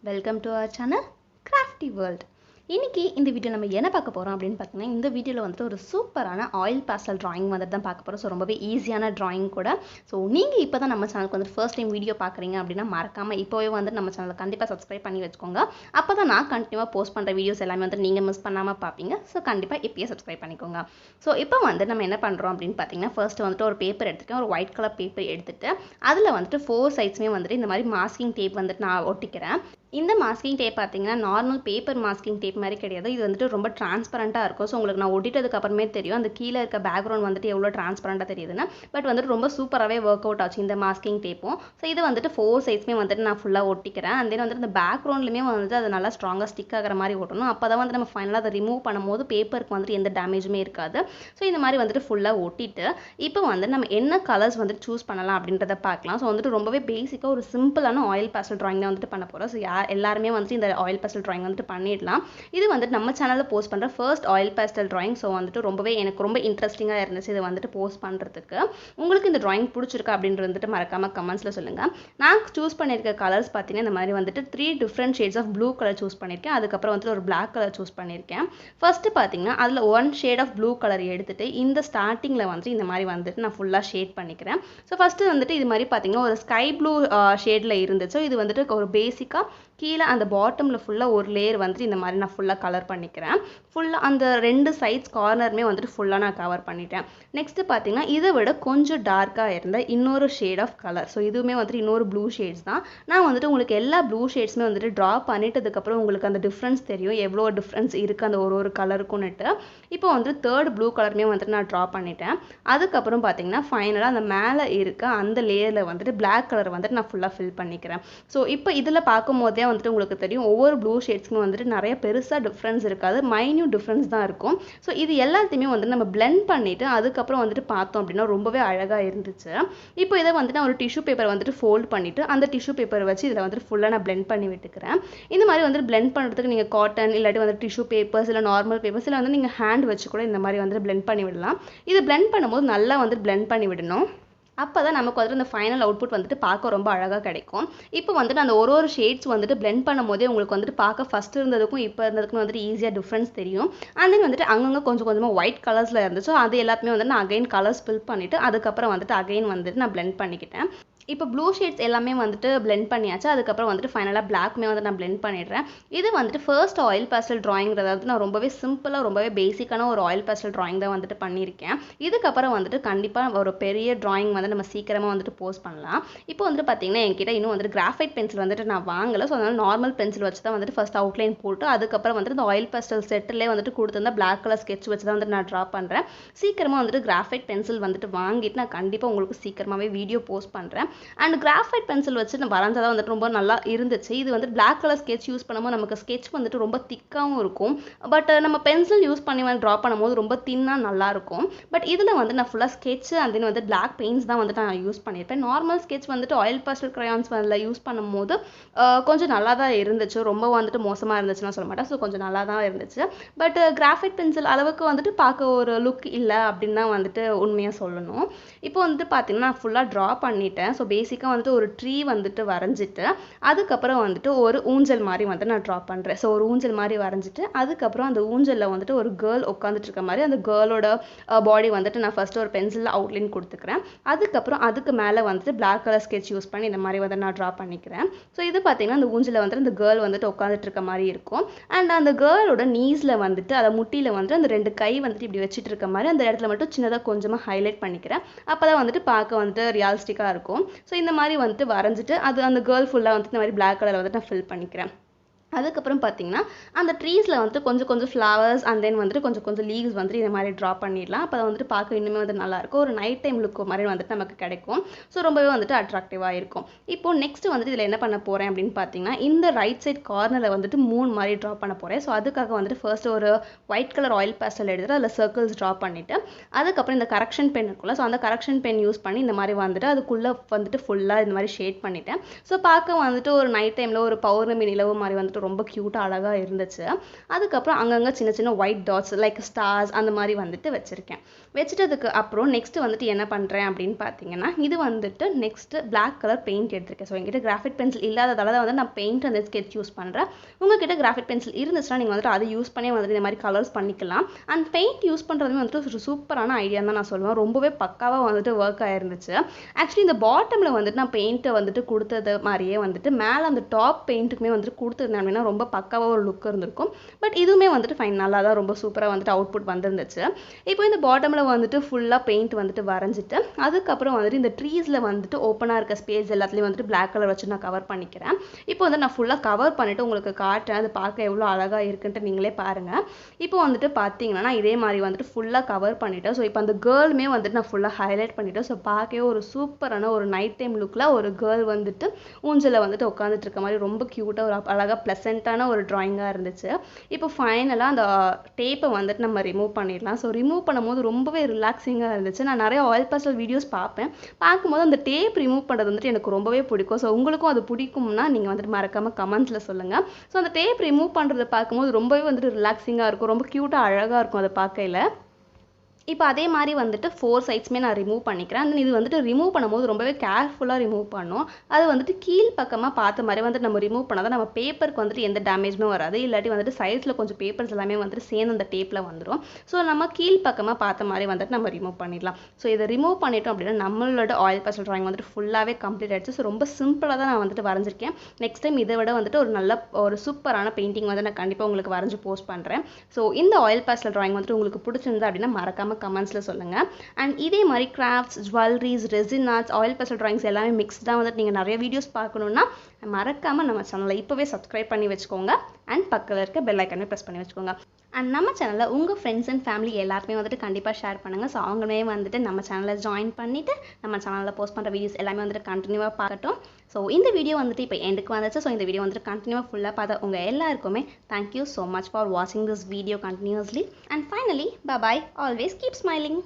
Welcome to our channel Crafty World. இன்னைக்கு இந்த video நம்ம என்ன பார்க்க போறோம் அப்படினு பார்த்தீங்கன்னா இந்த வீடியோல வந்து ஒரு சூப்பரான ஆயில் பாஸ்டல் drawing வந்து தான் பார்க்க போறோம். சோ ரொம்பவே ஈஸியான drawing கூட. சோ நீங்க இப்போதான் நம்ம சேனலுக்கு வந்து ஃபர்ஸ்ட் டைம் வீடியோ பார்க்கறீங்க அப்படினா மறக்காம இப்போவே வந்து நம்ம சேனலை கண்டிப்பா Subscribe பண்ணி வெச்சுக்கோங்க. அப்பதான் நான் கண்டினியூவா போஸ்ட் பண்ற வீடியோஸ் எல்லாமே வந்து நீங்க மிஸ் பண்ணாம பாப்பீங்க. சோ கண்டிப்பா இப்பவே Subscribe பண்ணிக்கோங்க. சோ இப்போ வந்து நம்ம என்ன பண்றோம் அப்படினு பார்த்தீங்கன்னா ஃபர்ஸ்ட் வந்து ஒரு பேப்பர் எடுத்துட்டேன். ஒரு ஒயிட் கலர் பேப்பர் எடுத்துட்டு அதுல வந்து 4 சைட்ஸ்மே வந்து இந்த மாதிரி மாஸ்கிங் டேப் வந்து நான் ஒட்டிக்கிறேன். இந்த மாஸ்கிங் டேப் பார்த்தீங்கன்னா நார்மல் பேப்பர் மாஸ்கிங் டேப் மாதிரி கிடையாது. இது வந்துட்டு ரொம்ப டிரான்ஸ்பரண்டா இருக்கும். ஸோ உங்களுக்கு நான் ஒட்டிட்டதுக்கு அப்புறமே தெரியும் அந்த கீழே இருக்க பேக்ரவுண்ட் வந்துட்டு எவ்வளோ டிரான்ஸ்பரண்டா தெரியுதுன்னு. பட் வந்துட்டு ரொம்ப சூப்பராகவே ஒர்க் அவுட் ஆச்சு இந்த மாஸ்கிங் டேப்பும். ஸோ இது வந்துட்டு 4 சைட்ஸ்மே வந்துட்டு நான் ஃபுல்லாக ஒட்டிக்கிறேன். அண்ட் தென் வந்துட்டு இந்த பேக்ரவுண்ட்லையுமே வந்துட்டு அது நல்லா ஸ்ட்ராங்காக ஸ்டிக் ஆகிற மாதிரி ஒட்டணும். அப்போ தான் வந்து நம்ம ஃபைனலாக அதை ரிமூவ் பண்ணும்போது பேப்பருக்கு வந்துட்டு எந்த டேமேஜுமே இருக்காது. ஸோ இந்த மாதிரி வந்துட்டு ஃபுல்லாக ஒட்டிட்டு இப்போ வந்து நம்ம என்ன கலர்ஸ் வந்துட்டு சூஸ் பண்ணலாம் அப்படின்றத பார்க்கலாம். ஸோ வந்துட்டு ரொம்பவே பேசிக்காக ஒரு சிம்பிளான ஆயில் பேஸ்டல் drawing தான் வந்துட்டு பண்ண போகிறோம். ஸோ எல்லாருமே வந்துட்டு இந்த ஆயில் பேஸ்டல் drawing வந்துட்டு பண்ணிடலாம். இது வந்துட்டு நம்ம சேனல்ல போஸ்ட் பண்ற first oil pastel drawing. So வந்துட்டு ரொம்பவே எனக்கு ரொம்ப இன்ட்ரெஸ்டிங்கா இருந்துச்சு இது வந்துட்டு போஸ்ட் பண்றதுக்கு. உங்களுக்கு இந்த drawing பிடிச்சிருக்கா அப்படின்றது வந்துட்டு மறக்காம கமெண்ட்ஸ்ல சொல்லுங்க. நான் சூஸ் பண்ணிருக்க கலர்ஸ் பார்த்தீங்கன்னா இந்த மாதிரி வந்துட்டு 3 different shades of blue colour choose பண்ணிருக்கேன். அதுக்கப்புறம் வந்துட்டு ஒரு பிளாக் கலர் சூஸ் பண்ணிருக்கேன். ஃபர்ஸ்ட் பார்த்தீங்கன்னா அதுல 1 ஷேட் ஆஃப் ப்ளூ கலர் எடுத்துட்டு இந்த ஸ்டார்டிங்ல வந்துட்டு இந்த மாதிரி வந்துட்டு நான் ஃபுல்லா ஷேட் பண்ணிக்கிறேன். ஸோ ஃபர்ஸ்ட் வந்துட்டு இது மாதிரி பார்த்தீங்கன்னா ஒரு ஸ்கை ப்ளூ ஷேட்ல இருந்துச்சு. இது வந்துட்டு ஒரு பேசிக்கா கீழே அந்த பாட்டம்ல ஃபுல்லா ஒரு லேயர் வந்துட்டு இந்த மாதிரி நான் ஃபுல்லா கலர் பண்ணிக்கிறேன். ஃபுல்லா அந்த ரெண்டு சைட்ஸ் கார்னருமே வந்துட்டு ஃபுல்லா நான் கவர் பண்ணிட்டேன். நெக்ஸ்ட் பார்த்தீங்கன்னா இதை விட கொஞ்சம் டார்க்கா இருந்த இன்னொரு ஷேட் ஆஃப் கலர். ஸோ இதுவுமே வந்துட்டு இன்னொரு ப்ளூ ஷேட்ஸ் தான். நான் வந்துட்டு உங்களுக்கு எல்லா ப்ளூ ஷேட்ஸுமே வந்துட்டு ட்ரா பண்ணிட்டதுக்கு அப்புறம் உங்களுக்கு அந்த டிஃப்ரென்ஸ் தெரியும் எவ்வளோ டிஃப்ரென்ஸ் இருக்கு அந்த ஒரு கலருக்குன்னுட்டு. இப்போ வந்து தேர்ட் ப்ளூ கலருமே வந்துட்டு நான் ட்ரா பண்ணிட்டேன். அதுக்கப்புறம் பார்த்தீங்கன்னா ஃபைனலாக அந்த மேலே இருக்க அந்த லேயரில் வந்துட்டு பிளாக் கலர் வந்துட்டு நான் ஃபுல்லாக ஃபில் பண்ணிக்கிறேன். ஸோ இப்போ இதில் பார்க்கும்போதே வந்துட்டு உங்களுக்கு தெரியும் ஒவ்வொரு ப்ளூ ஷேட்ஸ்க்கும் வந்துட்டு நிறைய பெருசா டிஃப்ரென்ஸ் இருக்காது, மைன்யூட் டிஃப்ரென்ஸ் தான் இருக்கும். ஸோ இது எல்லாத்தையுமே வந்து நம்ம பிளெண்ட் பண்ணிட்டு அதுக்கப்புறம் வந்துட்டு பார்த்தோம் அப்படின்னா ரொம்பவே அழகா இருந்துச்சு. இப்போ இதை வந்துட்டு நான் ஒரு டிஷ்யூ பேப்பர் வந்துட்டு ஃபோல்ட் பண்ணிட்டு அந்த டிஷ்யூ பேப்பர் வச்சு இதில் வந்துட்டு ஃபுல்லாக நான் பிளெண்ட் பண்ணி விட்டுக்கிறேன். இந்த மாதிரி வந்துட்டு பிளெண்ட் பண்ணுறதுக்கு நீங்கள் காட்டன் இல்லாட்டி வந்து டிஷ்யூ பேப்பர்ஸ் இல்லை நார்மல் பேப்பர்ஸ் இல்லை வந்து நீங்கள் ஹேண்ட் வச்சு கூட இந்த மாதிரி வந்துட்டு பிளெண்ட் பண்ணி விடலாம். இது பிளெண்ட் பண்ணும்போது நல்லா வந்து பிளெண்ட் பண்ணி விடணும். அப்பதான் நமக்கு வந்துட்டு அந்த ஃபைனல் அவுட்புட் வந்துட்டு பார்க்க ரொம்ப அழகா கிடைக்கும். இப்போ வந்துட்டு அந்த ஒரு ஷேட்ஸ் வந்துட்டு பிளெண்ட் பண்ணும்போதே உங்களுக்கு வந்துட்டு பார்க்க ஃபர்ஸ்ட் இருந்ததுக்கும் இப்போ இருந்ததுக்கும் வந்துட்டு ஈஸியாக டிஃப்ரென்ஸ் தெரியும். அண்ட் தென் வந்துட்டு அங்கங்கே கொஞ்சம் கொஞ்சமாக ஒயிட் கலர்ஸில் இருந்துச்சு. அது எல்லாத்தையுமே வந்து நான் அகைன் கலர்ஸ் ஃபில் பண்ணிட்டு அதுக்கப்புறம் வந்துட்டு அகைன் வந்துட்டு நான் பிளெண்ட் பண்ணிக்கிட்டேன். இப்போ ப்ளூ ஷேட்ஸ் எல்லாமே வந்துட்டு பிளெண்ட் பண்ணியாச்சு. அதுக்கப்புறம் வந்துட்டு ஃபைனலாக பிளாக்மே வந்து நான் பிளெண்ட் பண்ணிடுறேன். இது வந்துட்டு ஃபர்ஸ்ட் ஆயில் பேஸ்டல் drawingங்கிறது வந்து நான் ரொம்பவே சிம்பிளாக ரொம்பவே பேசிக்கான ஒரு ஆயில் பேஸ்டல் drawing தான் வந்துட்டு பண்ணியிருக்கேன். இதுக்கப்புறம் வந்துட்டு கண்டிப்பாக ஒரு பெரிய drawing வந்து நம்ம சீக்கிரமாக வந்துட்டு போஸ்ட் பண்ணலாம். இப்போ வந்துட்டு பார்த்தீங்கன்னா என்கிட்ட இன்னும் வந்துட்டு கிராஃபைட் பென்சில் வந்துட்டு நான் வாங்கலை. ஸோ அதனால நார்மல் பென்சில் வச்சு தான் வந்துட்டு ஃபர்ஸ்ட் அவுட்லைன் போட்டு அதுக்கப்புறம் வந்துட்டு இந்த ஆயில் பேஸ்டல் செட்டிலே வந்துட்டு கொடுத்துருந்தா பிளாக் கலர் ஸ்கெட்ச் வச்சு தான் வந்துட்டு நான் ட்ரா பண்ணுறேன். சீக்கிரமாக வந்துட்டு கிராஃபைட் பென்சில் வந்துட்டு வாங்கிட்டு நான் கண்டிப்பாக உங்களுக்கு சீக்கிரமாகவே வீடியோ போஸ்ட் பண்ணுறேன். அண்ட் கிராஃபைட் பென்சில் வச்சு நான் வரைஞ்சதா வந்துட்டு ரொம்ப நல்லா இருந்துச்சு. இது வந்து பிளாக் கலர் ஸ்கெட்ச் யூஸ் பண்ணும்போது நமக்கு ஸ்கெட்ச் வந்துட்டு ரொம்ப திக்காகவும் இருக்கும். பட் நம்ம பென்சில் யூஸ் பண்ணி வந்து ட்ரா பண்ணும்போது ரொம்ப தின்னா நல்லா இருக்கும். பட் இதில் வந்து நான் ஃபுல்லாக ஸ்கெட்ச் அண்ட் தென் வந்து பிளாக் பெயிண்ட்ஸ் தான் வந்துட்டு நான் யூஸ் பண்ணியிருப்பேன். நார்மல் ஸ்கெட்ச் வந்துட்டு ஆயில் பேஸ்டல் crayons யூஸ் பண்ணும்போது கொஞ்சம் நல்லா தான் இருந்துச்சு. ரொம்ப வந்துட்டு மோசமாக இருந்துச்சுன்னா சொல்ல மாட்டேன். ஸோ கொஞ்சம் நல்லா தான் இருந்துச்சு. பட் கிராஃபைட் பென்சில் அளவுக்கு வந்துட்டு பார்க்க ஒரு லுக் இல்லை அப்படின்னு தான் வந்துட்டு உண்மையாக சொல்லணும். இப்போ வந்துட்டு பார்த்தீங்கன்னா நான் ஃபுல்லாக ட்ரா பண்ணிட்டேன். ஸோ பேசிக்காக வந்துட்டு ஒரு ட்ரீ வந்துட்டு வரைஞ்சிட்டு அதுக்கப்புறம் வந்துட்டு ஒரு ஊஞ்சல் மாதிரி வந்து நான் ட்ரா பண்ணுறேன். ஸோ ஒரு ஊஞ்சல் மாதிரி வரைஞ்சிட்டு அதுக்கப்புறம் அந்த ஊஞ்சலில் வந்துட்டு ஒரு கேர்ள் உட்காந்துட்டு இருக்க மாதிரி அந்த கேர்ளோட பாடி வந்துட்டு நான் ஃபர்ஸ்ட் ஒரு பென்சிலில் அவுட்லைன் கொடுத்துக்கிறேன். அதுக்கப்புறம் அதுக்கு மேலே வந்துட்டு பிளாக் கலர் ஸ்கெட்ச் யூஸ் பண்ணி இந்த மாதிரி வந்து நான் ட்ரா பண்ணிக்கிறேன். ஸோ இது பார்த்தீங்கன்னா அந்த ஊஞ்சலில் வந்துட்டு அந்த கேர்ள் வந்துட்டு உட்காந்துட்டு இருக்க மாதிரி இருக்கும். அண்ட் அந்த கேர்ளோட நீஸில் வந்துட்டு அதை முட்டியில் வந்துட்டு அந்த 2 கை வந்துட்டு இப்படி வச்சுட்டு இருக்க மாதிரி அந்த இடத்துல மட்டும் சின்னதாக கொஞ்சமாக ஹைலைட் பண்ணிக்கிறேன். அப்போ தான் வந்துட்டு பார்க்க வந்துட்டு ரியலிஸ்டிக்காக இருக்கும். ஸோ இந்த மாதிரி வந்துட்டு வரைஞ்சிட்டு அது அந்த கேர்ள் ஃபுல்லாக வந்துட்டு இந்த மாதிரி பிளாக் கலர் வந்துட்டு நான் ஃபில் பண்ணிக்கிறேன். அதுக்கப்புறம் பார்த்தீங்கன்னா அந்த ட்ரீஸில் வந்துட்டு கொஞ்சம் கொஞ்சம் ஃப்ளவர்ஸ் அண்ட் தென் வந்துட்டு கொஞ்சம் கொஞ்சம் லீவ்ஸ் வந்துட்டு இந்த மாதிரி ட்ரா பண்ணிடலாம். அப்போ வந்துட்டு பார்க்க இன்னுமே வந்து நல்லாயிருக்கும். ஒரு நைட் டைம் லுக் மாதிரி வந்துட்டு நமக்கு கிடைக்கும். ஸோ ரொம்பவே வந்துட்டு அட்ராக்டிவாக இருக்கும். இப்போ நெக்ஸ்ட் வந்துட்டு இதில் என்ன பண்ண போகிறேன் அப்படின்னு பார்த்தீங்கன்னா இந்த ரைட் சைட் கார்னரில் வந்துட்டு 3 மாதிரி ட்ரா பண்ண போகிறேன். ஸோ அதுக்காக வந்துட்டு ஃபர்ஸ்ட் ஒரு ஒயிட் கலர் ஆயில் பேஸ்டல் எடுத்துட்டு அதில் சர்க்கிள்ஸ் ட்ரா பண்ணிவிட்டு அதுக்கப்புறம் இந்த கரெக்ஷன் பென் இருக்குல்ல ஸோ அந்த கரெக்ஷன் பென் யூஸ் பண்ணி இந்த மாதிரி வந்துட்டு அதுக்குள்ளே வந்துட்டு ஃபுல்லாக இந்த மாதிரி ஷேட் பண்ணிட்டேன். ஸோ பார்க்க வந்துட்டு ஒரு நைட் டைமில் ஒரு பௌர்ணமி நிலவு மாதிரி வந்துட்டு வந்துட்டு ரொம்ப க்யூட்டாக அழகாக இருந்துச்சு. அதுக்கப்புறம் அங்கங்கே சின்ன சின்ன ஒயிட் டாட்ஸ் லைக் ஸ்டார்ஸ் அந்த மாதிரி வந்துட்டு வச்சுருக்கேன். வச்சுட்டதுக்கு அப்புறம் நெக்ஸ்ட்டு வந்துட்டு என்ன பண்ணுறேன் அப்படின்னு பார்த்தீங்கன்னா, இது வந்துட்டு நெக்ஸ்ட்டு பிளாக் கலர் பெயிண்ட் எடுத்திருக்கேன். ஸோ என்கிட்ட கிராஃபிட் பென்சில் இல்லாததால தான் வந்து நான் பெயிண்ட் அந்த ஸ்கெட்ச் யூஸ் பண்ணுறேன். உங்ககிட்ட கிராஃபிட் பென்சில் இருந்துச்சுன்னா நீங்கள் வந்துட்டு அதை யூஸ் பண்ணி வந்துட்டு இந்த மாதிரி கலர்ஸ் பண்ணிக்கலாம். அண்ட் பெயிண்ட் யூஸ் பண்ணுறதுமே வந்துட்டு ஒரு சூப்பரான ஐடியா தான் நான் சொல்லுவேன். ரொம்பவே பக்காவாக வந்துட்டு ஒர்க் ஆயிருந்துச்சு. ஆக்சுவலி இந்த பாட்டமில் வந்துட்டு நான் பெயிண்ட்டை வந்துட்டு கொடுத்தது மாதிரியே வந்துட்டு மேலே அந்த டாப் பெயிண்ட்டுக்குமே வந்துட்டு கொடுத்துருந்தேன் அப்படின்னா ரொம்ப பக்காவாக ஒரு லுக் இருந்திருக்கும். பட் இதுவுமே வந்துட்டு ஃபைன் நல்லா தான் ரொம்ப சூப்பராக வந்துட்டு அவுட்புட் வந்துருந்துச்சு. இப்போ இந்த பாட்டமில் வந்துட்டு ஃபுல்லாக பெயிண்ட் வந்துட்டு வரைஞ்சிட்டு அதுக்கப்புறம் வந்துட்டு இந்த ட்ரீஸில் வந்துட்டு ஓப்பனாக இருக்க ஸ்பேஸ் எல்லாத்துலேயும் வந்துட்டு பிளாக் கலர் வச்சு நான் கவர் பண்ணிக்கிறேன். இப்போ வந்து நான் ஃபுல்லாக கவர் பண்ணிவிட்டு உங்களுக்கு காட்டுறேன். அது பார்க்க எவ்வளோ அழகாக இருக்குன்ட்டு நீங்களே பாருங்கள். இப்போ வந்துட்டு பார்த்தீங்கன்னா இதே மாதிரி வந்துட்டு ஃபுல்லாக கவர் பண்ணிவிட்டேன். ஸோ இப்போ அந்த கேர்ளுமே வந்துட்டு நான் ஃபுல்லாக ஹைலைட் பண்ணிவிட்டேன். ஸோ பார்க்கவே ஒரு சூப்பரான ஒரு நைட் டைம் லுக்கில் ஒரு கேர்ள் வந்துட்டு ஊஞ்சலில் வந்துட்டு உட்காந்துட்டு இருக்க மாதிரி ரொம்ப க்யூட்டாக ஒரு அழகாக ப்ளசண்ட்டான ஒரு ட்ராயிங்காக இருந்துச்சு. இப்போ ஃபைனலாக அந்த டேப்பை வந்துட்டு நம்ம ரிமூவ் பண்ணிடலாம். ஸோ ரிமூவ் பண்ணும்போது ரொம்பவே ரிலாக்ஸிங்காக இருந்துச்சு. நான் நிறைய ஆயில் பேஸ்டல் வீடியோஸ் பார்ப்பேன். பார்க்கும்போது அந்த டேப் ரிமூவ் பண்ணுறது வந்துட்டு எனக்கு ரொம்பவே பிடிக்கும். ஸோ உங்களுக்கும் அது பிடிக்கும்னா நீங்கள் வந்துட்டு மறக்காமல் கமெண்ட்ஸில் சொல்லுங்கள். ஸோ அந்த டேப் ரிமூவ் பண்ணுறதை பார்க்கும்போது ரொம்பவே வந்துட்டு ரிலாக்ஸிங்காக இருக்கும். ரொம்ப க்யூட்டாக அழகாக இருக்கும் அதை பார்க்கையில். இப்போ அதே மாதிரி வந்துட்டு 4 சைட்ஸுமே நான் ரிமூவ் பண்ணிக்கிறேன். அண்ட் இது வந்துட்டு ரிமூவ் பண்ணும்போது ரொம்பவே கேர்ஃபுல்லாக ரிமூவ் பண்ணணும். அது வந்துட்டு கீழ் பக்கமாக பார்த்த மாதிரி வந்துட்டு நம்ம ரிமூவ் பண்ணால் தான் நம்ம பேப்பருக்கு வந்துட்டு எந்த டேமேஜுமே வராது. இல்லாட்டி வந்துட்டு சைட்ஸில் கொஞ்சம் பேப்பர்ஸ் எல்லாமே வந்துட்டு சேர்ந்து அந்த டேப்பில் வந்துடும். ஸோ நம்ம கீழ் பக்கமாக பார்த்த மாதிரி வந்துட்டு நம்ம ரிமூவ் பண்ணிடலாம். ஸோ இதை ரிமூவ் பண்ணிட்டோம் அப்படின்னா நம்மளோட ஆயில் பேஸ்டல் ட்ராயிங் வந்துட்டு ஃபுல்லாகவே கம்ப்ளீட் ஆகிடுச்சு. ஸோ ரொம்ப சிம்பிளாக தான் நான் வந்துட்டு வரைஞ்சிருக்கேன். நெக்ஸ்ட் டைம் இதை விட வந்துட்டு ஒரு சூப்பரான பெயிண்டிங் வந்து நான் கண்டிப்பாக உங்களுக்கு வரைஞ்சி போஸ்ட் பண்ணுறேன். ஸோ இந்த ஆயில் பேஸ்டல் ட்ராயிங் வந்துட்டு உங்களுக்கு பிடிச்சிருந்தா அப்படின்னா மறக்காமல் கமெண்ட்ஸில் சொல்லுங்கள். அண்ட் இதே மாதிரி crafts, jewelleries, resin arts, oil pastel drawings எல்லாமே மிக்ஸ்டாக வந்துட்டு நீங்கள் நிறைய வீடியோஸ் பார்க்கணுன்னா மறக்காமல் நம்ம சேனலை இப்போவே சப்ஸ்கிரைப் பண்ணி வச்சுக்கோங்க. அண்ட் பக்கத்தில் இருக்க பெல் ஐக்கானே ப்ரெஸ் பண்ணி வச்சுக்கோங்க. அண்ட் நம்ம சேனலில் உங்கள் ஃப்ரெண்ட்ஸ் அண்ட் ஃபேமிலி எல்லாருமே வந்துட்டு கண்டிப்பாக ஷேர் பண்ணுங்கள். ஸோ அவங்களே வந்துட்டு நம்ம சேனலில் ஜாயின் பண்ணிவிட்டு நம்ம சேனலில் போஸ்ட் பண்ணுற வீடியோஸ் எல்லாமே வந்துட்டு கண்டினியூவாக பார்க்கட்டும். ஸோ இந்த வீடியோ வந்துட்டு இப்போ எண்டுக்கு வந்துச்சு. ஸோ இந்த வீடியோ வந்துட்டு கண்டினியூவாக ஃபுல்லாக பார்த்த உங்கள் எல்லாருக்குமே தேங்க்யூ ஸோ மச் ஃபார் வாட்சிங் this video continuously. And finally bye, always keep smiling.